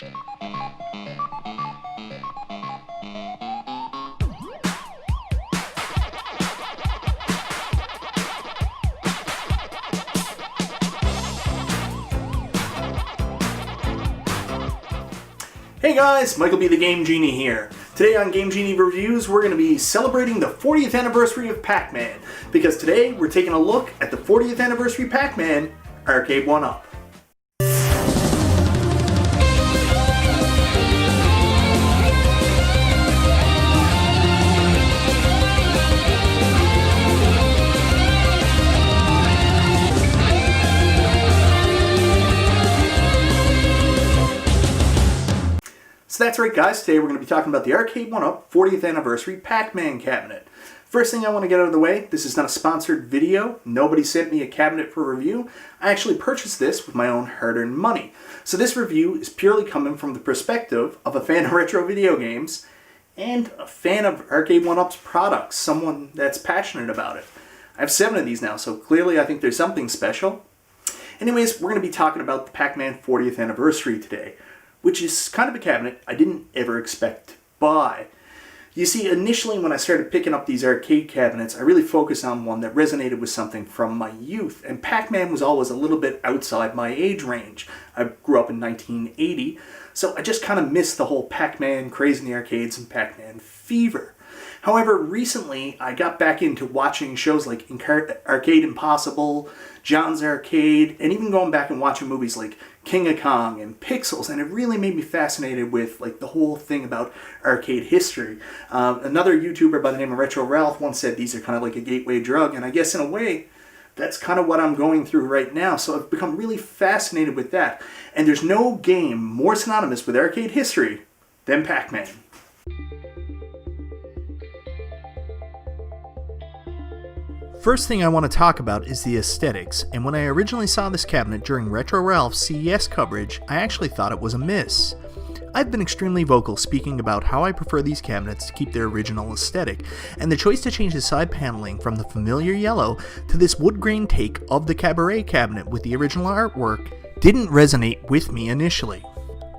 Hey guys, MichaelBtheGameGenie here. Today on Game Genie Reviews, we're going to be celebrating the 40th anniversary of Pac-Man, because today we're taking a look at the 40th anniversary Pac-Man Arcade1Up. So that's right guys, today we're going to be talking about the Arcade1Up 40th anniversary Pac-Man cabinet. First thing I want to get out of the way, this is not a sponsored video. Nobody sent me a cabinet for review. I actually purchased this with my own hard-earned money. So this review is purely coming from the perspective of a fan of retro video games and a fan of Arcade1Up's products, someone that's passionate about it. I have 7 of these now, so clearly I think there's something special. Anyways, we're going to be talking about the Pac-Man 40th anniversary today, which is kind of a cabinet I didn't ever expect to buy. You see, initially when I started picking up these arcade cabinets, I really focused on one that resonated with something from my youth, and Pac-Man was always a little bit outside my age range. I grew up in 1980, so I just kind of missed the whole Pac-Man craze in the arcades and Pac-Man Fever. However, recently I got back into watching shows like Arcade Impossible, John's Arcade, and even going back and watching movies like King of Kong and Pixels, and it really made me fascinated with like the whole thing about arcade history. Another YouTuber by the name of Retro Ralph once said these are kind of like a gateway drug, and I guess in a way that's kind of what I'm going through right now. So I've become really fascinated with that, and there's no game more synonymous with arcade history than Pac-Man. First thing I want to talk about is the aesthetics, and when I originally saw this cabinet during Retro Ralph's CES coverage, I actually thought it was a miss. I've been extremely vocal speaking about how I prefer these cabinets to keep their original aesthetic, and the choice to change the side paneling from the familiar yellow to this wood grain take of the Cabaret cabinet with the original artwork didn't resonate with me initially.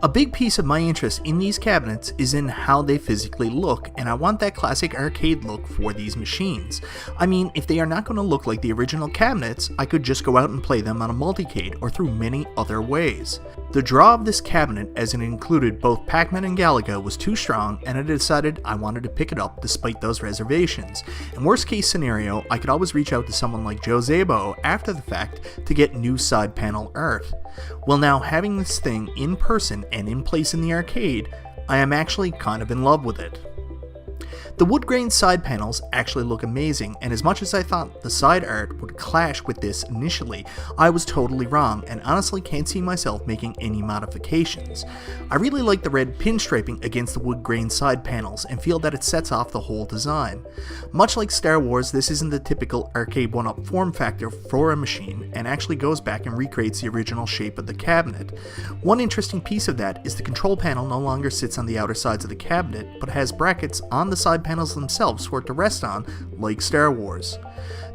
A big piece of my interest in these cabinets is in how they physically look, and I want that classic arcade look for these machines. I mean, if they are not going to look like the original cabinets, I could just go out and play them on a multicade or through many other ways. The draw of this cabinet, as it included both Pac-Man and Galaga, was too strong, and I decided I wanted to pick it up despite those reservations. In worst case scenario, I could always reach out to someone like Joe Szabo after the fact to get new side panel art. Well, now having this thing in person and in place in the arcade, I am actually kind of in love with it. The wood grain side panels actually look amazing, and as much as I thought the side art would clash with this initially, I was totally wrong and honestly can't see myself making any modifications. I really like the red pinstriping against the wood grain side panels and feel that it sets off the whole design. Much like Star Wars, this isn't the typical Arcade1Up form factor for a machine and actually goes back and recreates the original shape of the cabinet. One interesting piece of that is the control panel no longer sits on the outer sides of the cabinet, but has brackets on the side panels themselves for it to rest on, like Star Wars.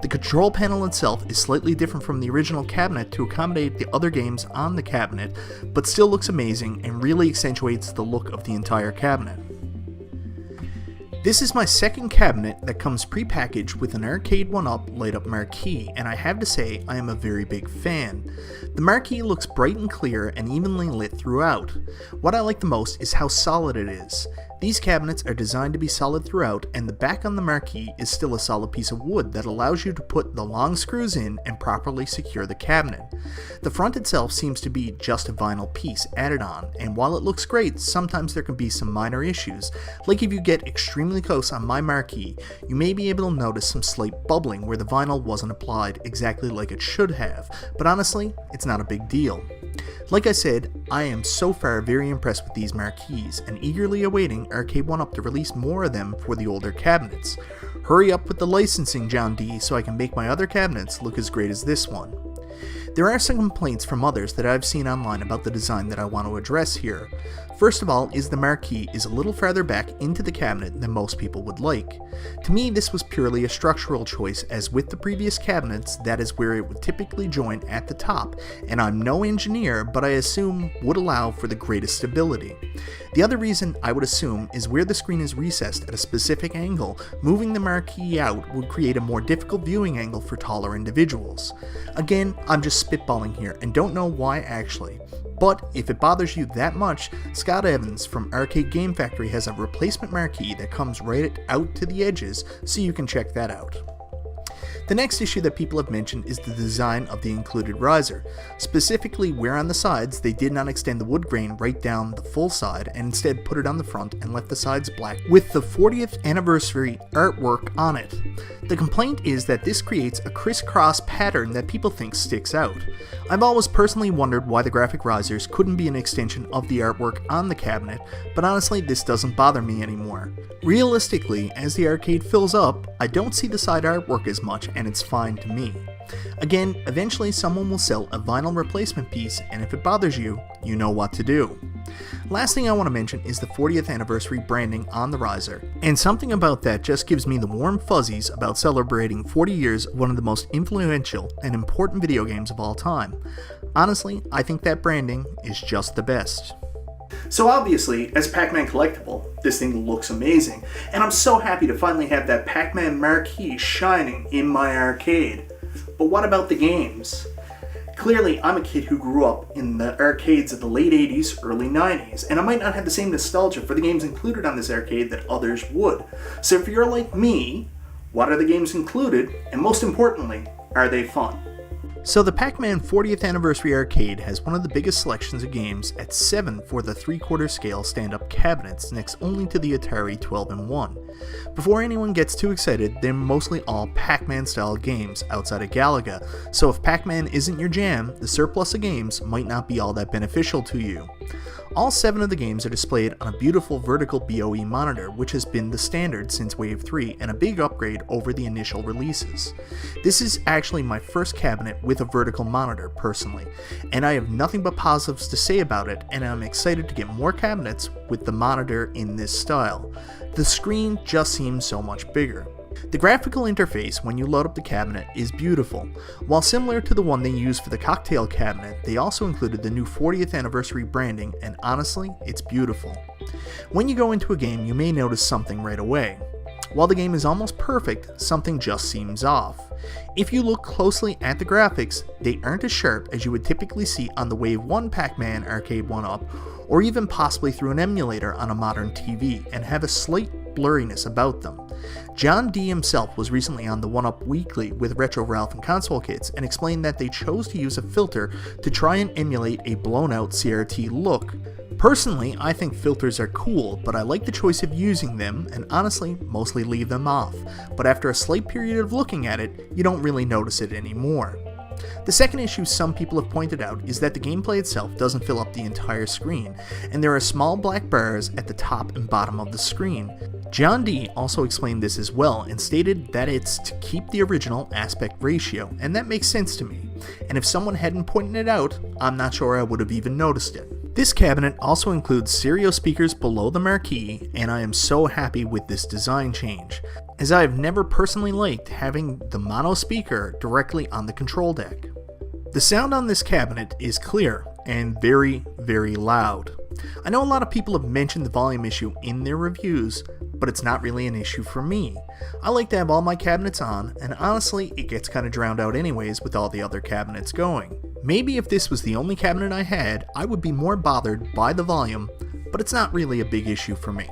The control panel itself is slightly different from the original cabinet to accommodate the other games on the cabinet, but still looks amazing and really accentuates the look of the entire cabinet. This is my second cabinet that comes pre-packaged with an Arcade1Up light-up Marquee, and I have to say I am a very big fan. The Marquee looks bright and clear and evenly lit throughout. What I like the most is how solid it is. These cabinets are designed to be solid throughout, and the back on the Marquee is still a solid piece of wood that allows you to put the long screws in and properly secure the cabinet. The front itself seems to be just a vinyl piece added on, and while it looks great, sometimes there can be some minor issues, like if you get extremely close on my Marquee, you may be able to notice some slight bubbling where the vinyl wasn't applied exactly like it should have, but honestly, it's not a big deal. Like I said, I am so far very impressed with these Marquees and eagerly awaiting Arcade1Up to release more of them for the older cabinets. Hurry up with the licensing, John D, so I can make my other cabinets look as great as this one. There are some complaints from others that I've seen online about the design that I want to address here. First of all is the marquee is a little farther back into the cabinet than most people would like. To me, this was purely a structural choice, as with the previous cabinets, that is where it would typically join at the top, and I'm no engineer, but I assume would allow for the greatest stability. The other reason I would assume is where the screen is recessed at a specific angle, moving the marquee out would create a more difficult viewing angle for taller individuals. Again, I'm just spitballing here and don't know why actually. But if it bothers you that much, Scott Evans from Arcade Game Factory has a replacement marquee that comes right out to the edges, so you can check that out. The next issue that people have mentioned is the design of the included riser, specifically where on the sides they did not extend the wood grain right down the full side and instead put it on the front and left the sides black with the 40th anniversary artwork on it. The complaint is that this creates a crisscross pattern that people think sticks out. I've always personally wondered why the graphic risers couldn't be an extension of the artwork on the cabinet, but honestly this doesn't bother me anymore. Realistically, as the arcade fills up, I don't see the side artwork as much and it's fine to me. Again, eventually someone will sell a vinyl replacement piece, and if it bothers you, you know what to do. Last thing I want to mention is the 40th anniversary branding on the riser, and something about that just gives me the warm fuzzies about celebrating 40 years of one of the most influential and important video games of all time. Honestly, I think that branding is just the best. So obviously, as Pac-Man collectible, this thing looks amazing, and I'm so happy to finally have that Pac-Man marquee shining in my arcade. But what about the games? Clearly, I'm a kid who grew up in the arcades of the late 80s, early 90s, and I might not have the same nostalgia for the games included on this arcade that others would. So if you're like me, what are the games included, and most importantly, are they fun? So the Pac-Man 40th Anniversary Arcade has one of the biggest selections of games at 7 for the 3/4 scale stand-up cabinets, next only to the Atari 12-in-1. Before anyone gets too excited, they're mostly all Pac-Man style games outside of Galaga, so if Pac-Man isn't your jam, the surplus of games might not be all that beneficial to you. All 7 of the games are displayed on a beautiful vertical BOE monitor, which has been the standard since Wave 3 and a big upgrade over the initial releases. This is actually my first cabinet with a vertical monitor personally, and I have nothing but positives to say about it, and I'm excited to get more cabinets with the monitor in this style. The screen just seems so much bigger. The graphical interface when you load up the cabinet is beautiful. While similar to the one they used for the cocktail cabinet, they also included the new 40th anniversary branding, and honestly, it's beautiful. When you go into a game, you may notice something right away. While the game is almost perfect, something just seems off. If you look closely at the graphics, they aren't as sharp as you would typically see on the Wave 1 Pac-Man Arcade1Up, or even possibly through an emulator on a modern TV, and have a slight blurriness about them. John D. himself was recently on the 1UP Weekly with Retro Ralph and Console Kids and explained that they chose to use a filter to try and emulate a blown out CRT look. Personally, I think filters are cool, but I like the choice of using them and honestly mostly leave them off, but after a slight period of looking at it, you don't really notice it anymore. The second issue some people have pointed out is that the gameplay itself doesn't fill up the entire screen, and there are small black bars at the top and bottom of the screen. John D. also explained this as well and stated that it's to keep the original aspect ratio, and that makes sense to me, and if someone hadn't pointed it out, I'm not sure I would have even noticed it. This cabinet also includes stereo speakers below the marquee, and I am so happy with this design change, as I have never personally liked having the mono speaker directly on the control deck. The sound on this cabinet is clear and very, very loud. I know a lot of people have mentioned the volume issue in their reviews, but it's not really an issue for me. I like to have all my cabinets on, and honestly, it gets kinda drowned out anyways with all the other cabinets going. Maybe if this was the only cabinet I had, I would be more bothered by the volume, but it's not really a big issue for me.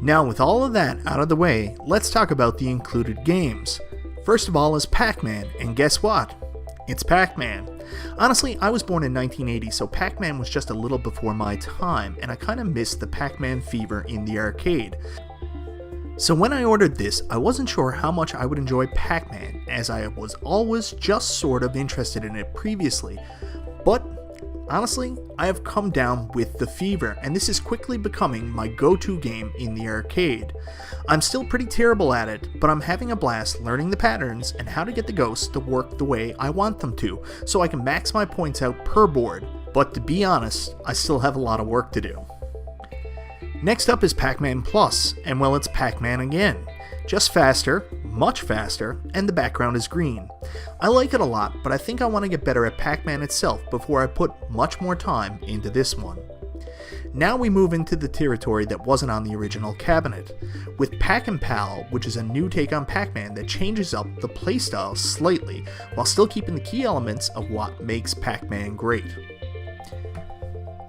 Now with all of that out of the way, let's talk about the included games. First of all is Pac-Man, and guess what? It's Pac-Man. Honestly, I was born in 1980, so Pac-Man was just a little before my time, and I kinda missed the Pac-Man Fever in the arcade. So when I ordered this, I wasn't sure how much I would enjoy Pac-Man, as I was always just sort of interested in it previously, but Honestly, I have come down with the Fever, and this is quickly becoming my go-to game in the arcade. I'm still pretty terrible at it, but I'm having a blast learning the patterns and how to get the ghosts to work the way I want them to, so I can max my points out per board. But to be honest, I still have a lot of work to do. Next up is Pac-Man Plus, and well, it's Pac-Man again. Just faster, much faster, and the background is green. I like it a lot, but I think I want to get better at Pac-Man itself before I put much more time into this one. Now we move into the territory that wasn't on the original cabinet, with Pac-N-Pal, which is a new take on Pac-Man that changes up the playstyle slightly, while still keeping the key elements of what makes Pac-Man great.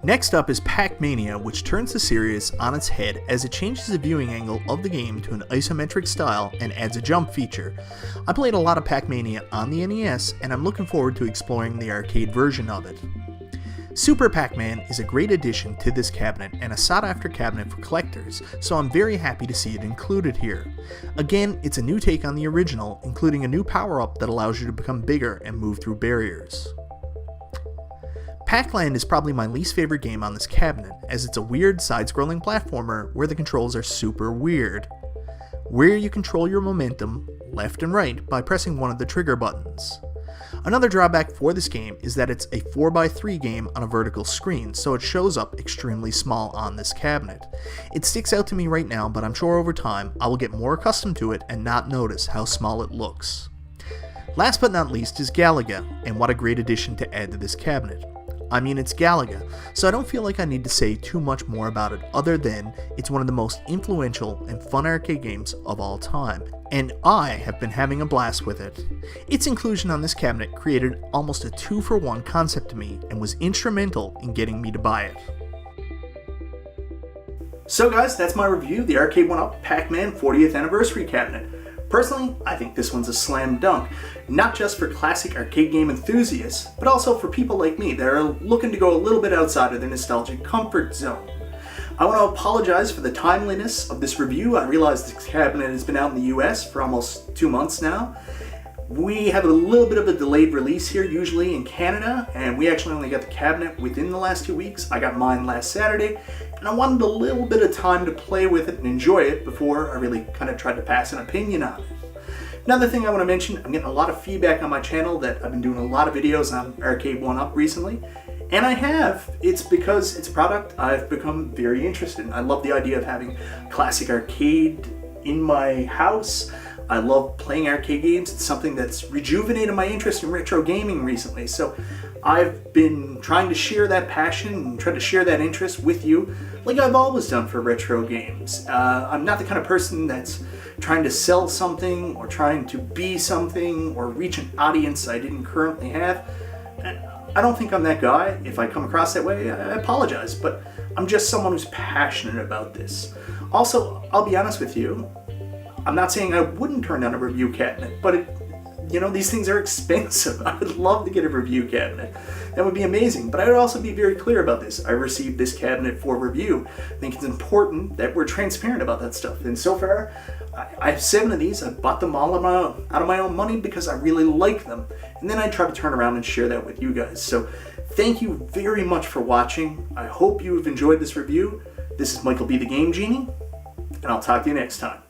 Next up is Pac-Mania, which turns the series on its head as it changes the viewing angle of the game to an isometric style and adds a jump feature. I played a lot of Pac-Mania on the NES, and I'm looking forward to exploring the arcade version of it. Super Pac-Man is a great addition to this cabinet and a sought-after cabinet for collectors, so I'm very happy to see it included here. Again, it's a new take on the original, including a new power-up that allows you to become bigger and move through barriers. Pac-Land is probably my least favorite game on this cabinet, as it's a weird side-scrolling platformer where the controls are super weird. Where you control your momentum, left and right, by pressing one of the trigger buttons. Another drawback for this game is that it's a 4x3 game on a vertical screen, so it shows up extremely small on this cabinet. It sticks out to me right now, but I'm sure over time I will get more accustomed to it and not notice how small it looks. Last but not least is Galaga, and what a great addition to add to this cabinet. I mean, it's Galaga, so I don't feel like I need to say too much more about it other than it's one of the most influential and fun arcade games of all time, and I have been having a blast with it. Its inclusion on this cabinet created almost a 2-for-1 concept to me and was instrumental in getting me to buy it. So guys, that's my review of the Arcade1Up Pac-Man 40th Anniversary cabinet. Personally, I think this one's a slam dunk, not just for classic arcade game enthusiasts, but also for people like me that are looking to go a little bit outside of their nostalgic comfort zone. I want to apologize for the timeliness of this review. I realize this cabinet has been out in the US for almost 2 months now. We have a little bit of a delayed release here, usually in Canada, and we actually only got the cabinet within the last 2 weeks. I got mine last Saturday, and I wanted a little bit of time to play with it and enjoy it before I really kind of tried to pass an opinion on it. Another thing I want to mention, I'm getting a lot of feedback on my channel that I've been doing a lot of videos on Arcade1Up recently, and I have. It's because it's a product I've become very interested in. I love the idea of having classic arcade in my house. I love playing arcade games. It's something that's rejuvenated my interest in retro gaming recently. So I've been trying to share that passion and try to share that interest with you like I've always done for retro games. I'm not the kind of person that's trying to sell something or trying to be something or reach an audience I didn't currently have. I don't think I'm that guy. If I come across that way, I apologize, but I'm just someone who's passionate about this. Also, I'll be honest with you, I'm not saying I wouldn't turn down a review cabinet, but these things are expensive. I would love to get a review cabinet. That would be amazing, but I would also be very clear about this. I received this cabinet for review. I think it's important that we're transparent about that stuff. And so far, I have 7 of these. I bought them all out of my own money because I really like them. And then I try to turn around and share that with you guys. So thank you very much for watching. I hope you have enjoyed this review. This is Michael B. the Game Genie, and I'll talk to you next time.